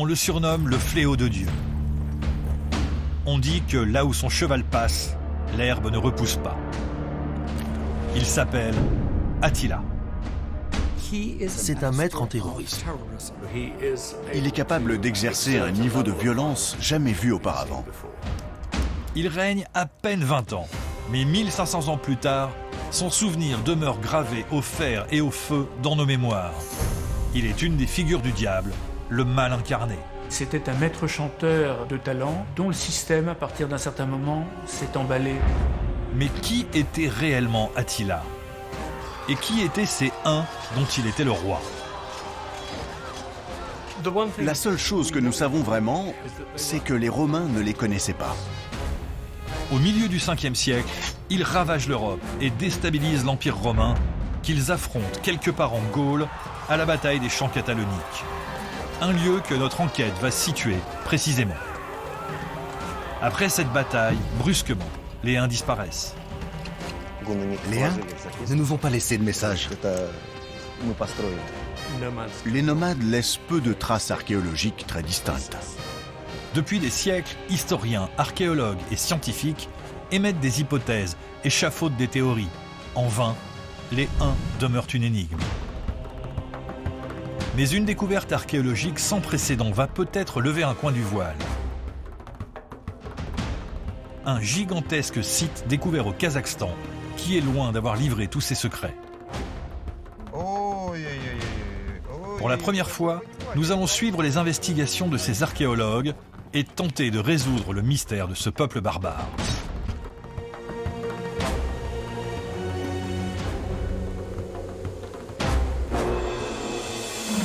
On le surnomme le fléau de Dieu. On dit que là où son cheval passe, l'herbe ne repousse pas. Il s'appelle Attila. C'est un maître en terrorisme. Il est capable d'exercer un niveau de violence jamais vu auparavant. Il règne à peine 20 ans, mais 1500 ans plus tard, son souvenir demeure gravé au fer et au feu dans nos mémoires. Il est une des figures du diable, le mal incarné. C'était un maître chanteur de talent dont le système, à partir d'un certain moment, s'est emballé. Mais qui était réellement Attila? Et qui étaient ces Huns dont il était le roi? La seule chose que nous savons vraiment, c'est que les Romains ne les connaissaient pas. Au milieu du 5e siècle, ils ravagent l'Europe et déstabilisent l'Empire romain, qu'ils affrontent quelque part en Gaule à la bataille des Champs Cataloniques. Un lieu que notre enquête va situer précisément. Après cette bataille, brusquement, les Huns disparaissent. Les Huns ne nous ont pas laissé de message. Les nomades laissent peu de traces archéologiques très distinctes. Depuis des siècles, historiens, archéologues et scientifiques émettent des hypothèses, échafaudent des théories. En vain, les Huns demeurent une énigme. Mais une découverte archéologique sans précédent va peut-être lever un coin du voile. Un gigantesque site découvert au Kazakhstan, qui est loin d'avoir livré tous ses secrets. Pour la première fois, nous allons suivre les investigations de ces archéologues et tenter de résoudre le mystère de ce peuple barbare.